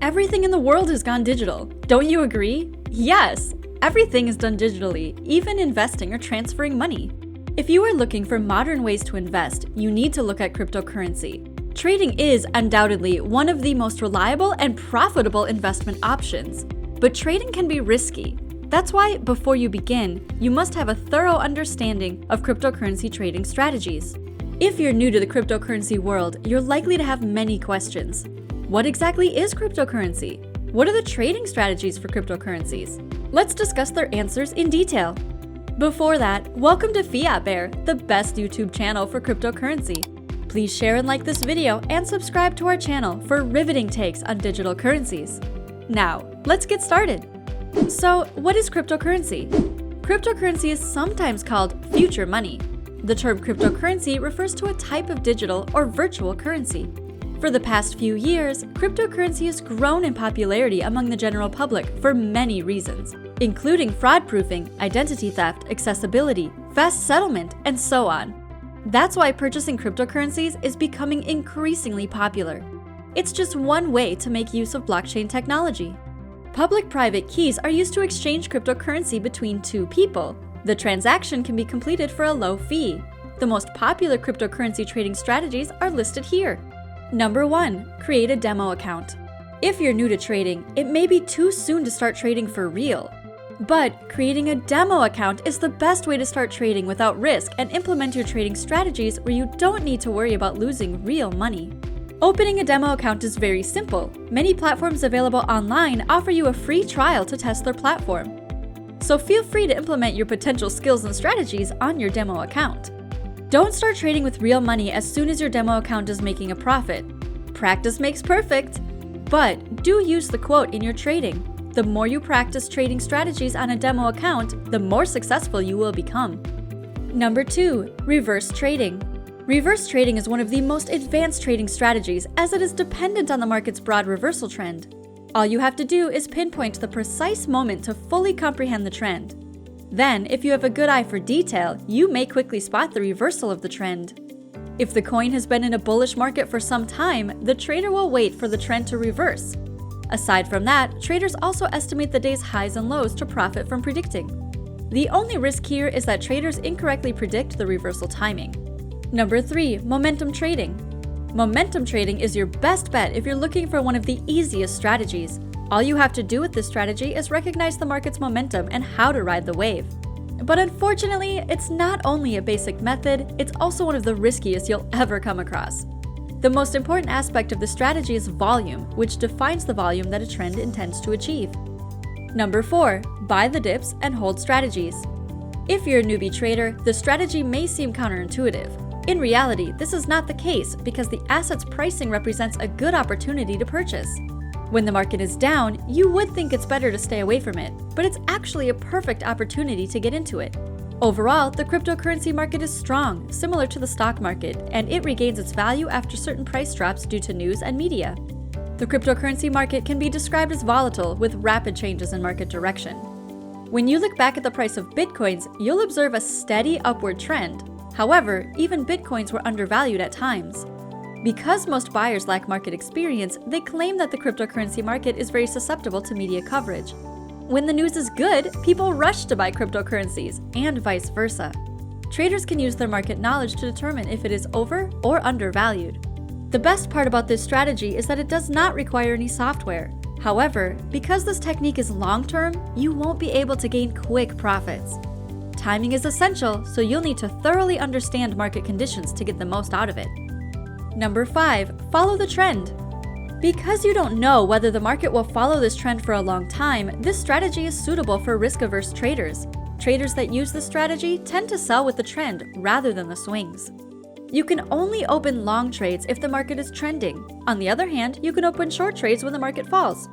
Everything in the world has gone digital. Don't you agree? Yes, everything is done digitally, even investing or transferring money. If you are looking for modern ways to invest, you need to look at cryptocurrency. Trading is undoubtedly one of the most reliable and profitable investment options, but trading can be risky. That's why, before you begin, you must have a thorough understanding of cryptocurrency trading strategies. If you're new to the cryptocurrency world, you're likely to have many questions. What exactly is cryptocurrency? What are the trading strategies for cryptocurrencies? Let's discuss their answers in detail. Before that, welcome to Fiat Bear, the best YouTube channel for cryptocurrency. Please share and like this video and subscribe to our channel for riveting takes on digital currencies. Now, let's get started. So, what is cryptocurrency? Cryptocurrency is sometimes called future money. The term cryptocurrency refers to a type of digital or virtual currency. For the past few years, cryptocurrency has grown in popularity among the general public for many reasons, including fraud-proofing, identity theft, accessibility, fast settlement, and so on. That's why purchasing cryptocurrencies is becoming increasingly popular. It's just one way to make use of blockchain technology. Public-private keys are used to exchange cryptocurrency between two people. The transaction can be completed for a low fee. The most popular cryptocurrency trading strategies are listed here. Number 1. Create a demo account. If you're new to trading, it may be too soon to start trading for real. But creating a demo account is the best way to start trading without risk and implement your trading strategies where you don't need to worry about losing real money. Opening a demo account is very simple. Many platforms available online offer you a free trial to test their platform. So feel free to implement your potential skills and strategies on your demo account. Don't start trading with real money as soon as your demo account is making a profit. Practice makes perfect. But do use the quote in your trading. The more you practice trading strategies on a demo account, the more successful you will become. Number 2. Reverse trading. Reverse trading is one of the most advanced trading strategies as it is dependent on the market's broad reversal trend. All you have to do is pinpoint the precise moment to fully comprehend the trend. Then, if you have a good eye for detail, you may quickly spot the reversal of the trend. If the coin has been in a bullish market for some time, the trader will wait for the trend to reverse. Aside from that, traders also estimate the day's highs and lows to profit from predicting. The only risk here is that traders incorrectly predict the reversal timing. Number 3. Momentum trading. Momentum trading is your best bet if you're looking for one of the easiest strategies. All you have to do with this strategy is recognize the market's momentum and how to ride the wave. But unfortunately, it's not only a basic method, it's also one of the riskiest you'll ever come across. The most important aspect of the strategy is volume, which defines the volume that a trend intends to achieve. Number 4. Buy the dips and hold strategies. If you're a newbie trader, the strategy may seem counterintuitive. In reality, this is not the case because the asset's pricing represents a good opportunity to purchase. When the market is down, you would think it's better to stay away from it, but it's actually a perfect opportunity to get into it. Overall, the cryptocurrency market is strong, similar to the stock market, and it regains its value after certain price drops due to news and media. The cryptocurrency market can be described as volatile with rapid changes in market direction. When you look back at the price of bitcoins, you'll observe a steady upward trend. However, even bitcoins were undervalued at times. Because most buyers lack market experience, they claim that the cryptocurrency market is very susceptible to media coverage. When the news is good, people rush to buy cryptocurrencies, and vice versa. Traders can use their market knowledge to determine if it is over or undervalued. The best part about this strategy is that it does not require any software. However, because this technique is long-term, you won't be able to gain quick profits. Timing is essential, so you'll need to thoroughly understand market conditions to get the most out of it. Number 5. Follow the trend. Because you don't know whether the market will follow this trend for a long time, this strategy is suitable for risk-averse traders. Traders that use this strategy tend to sell with the trend rather than the swings. You can only open long trades if the market is trending. On the other hand, you can open short trades when the market falls.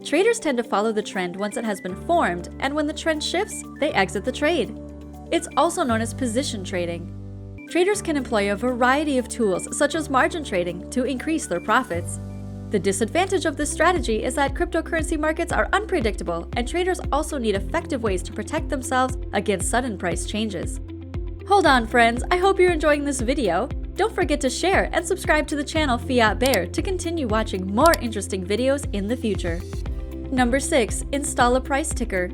Traders tend to follow the trend once it has been formed, and when the trend shifts, they exit the trade. It's also known as position trading. Traders can employ a variety of tools, such as margin trading, to increase their profits. The disadvantage of this strategy is that cryptocurrency markets are unpredictable, and traders also need effective ways to protect themselves against sudden price changes. Hold on, friends, I hope you're enjoying this video. Don't forget to share and subscribe to the channel Fiat Bear to continue watching more interesting videos in the future. Number 6. Install a price ticker.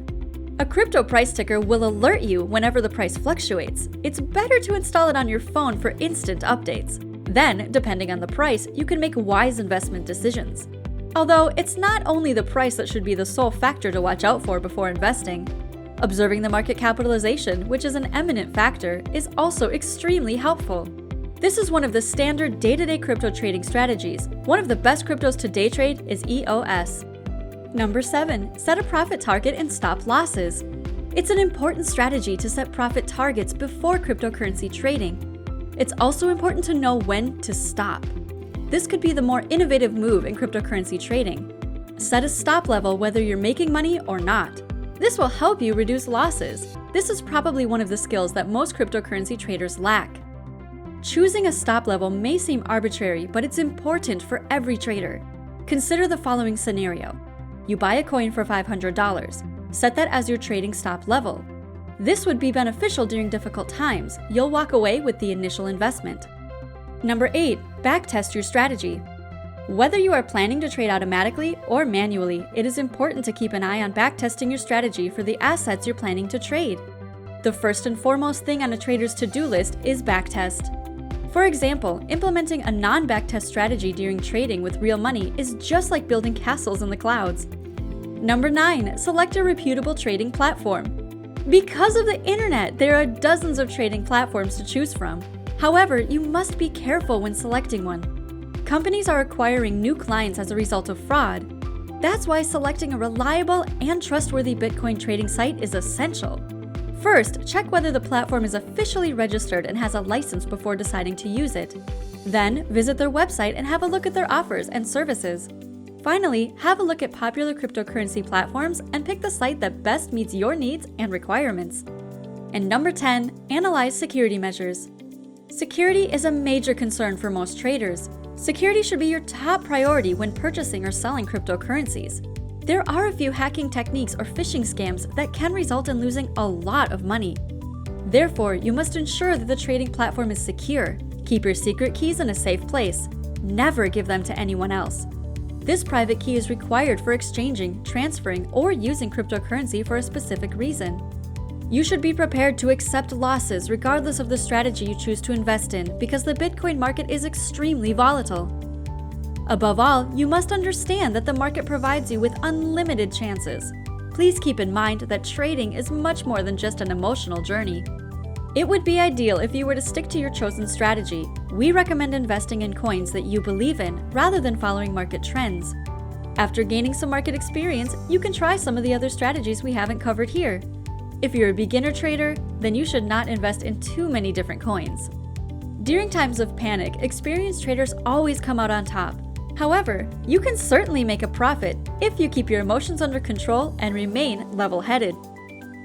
A crypto price ticker will alert you whenever the price fluctuates. It's better to install it on your phone for instant updates. Then, depending on the price, you can make wise investment decisions. Although, it's not only the price that should be the sole factor to watch out for before investing. Observing the market capitalization, which is an eminent factor, is also extremely helpful. This is one of the standard day-to-day crypto trading strategies. One of the best cryptos to day trade is EOS. Number 7. Set a profit target and stop losses. It's an important strategy to set profit targets before cryptocurrency trading. It's also important to know when to stop. This could be the more innovative move in cryptocurrency trading. Set a stop level whether you're making money or not. This will help you reduce losses. This is probably one of the skills that most cryptocurrency traders lack. Choosing a stop level may seem arbitrary, but it's important for every trader. Consider the following scenario. You buy a coin for $500. Set that as your trading stop level. This would be beneficial during difficult times. You'll walk away with the initial investment. Number 8. Backtest your strategy. Whether you are planning to trade automatically or manually, it is important to keep an eye on backtesting your strategy for the assets you're planning to trade. The first and foremost thing on a trader's to-do list is backtest. For example, implementing a non-backtest strategy during trading with real money is just like building castles in the clouds. Number 9. Select a reputable trading platform. Because of the internet, there are dozens of trading platforms to choose from. However, you must be careful when selecting one. Companies are acquiring new clients as a result of fraud. That's why selecting a reliable and trustworthy Bitcoin trading site is essential. First, check whether the platform is officially registered and has a license before deciding to use it. Then, visit their website and have a look at their offers and services. Finally, have a look at popular cryptocurrency platforms and pick the site that best meets your needs and requirements. And number 10, analyze security measures. Security is a major concern for most traders. Security should be your top priority when purchasing or selling cryptocurrencies. There are a few hacking techniques or phishing scams that can result in losing a lot of money. Therefore, you must ensure that the trading platform is secure. Keep your secret keys in a safe place. Never give them to anyone else. This private key is required for exchanging, transferring, or using cryptocurrency for a specific reason. You should be prepared to accept losses regardless of the strategy you choose to invest in because the Bitcoin market is extremely volatile. Above all, you must understand that the market provides you with unlimited chances. Please keep in mind that trading is much more than just an emotional journey. It would be ideal if you were to stick to your chosen strategy. We recommend investing in coins that you believe in rather than following market trends. After gaining some market experience, you can try some of the other strategies we haven't covered here. If you're a beginner trader, then you should not invest in too many different coins. During times of panic, experienced traders always come out on top. However, you can certainly make a profit if you keep your emotions under control and remain level-headed.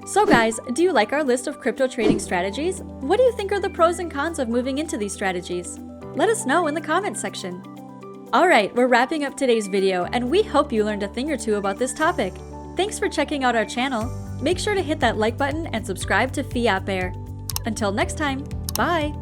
So guys, do you like our list of crypto trading strategies? What do you think are the pros and cons of moving into these strategies? Let us know in the comments section. Alright, we're wrapping up today's video and we hope you learned a thing or two about this topic. Thanks for checking out our channel. Make sure to hit that like button and subscribe to Fiat Bear. Until next time, bye!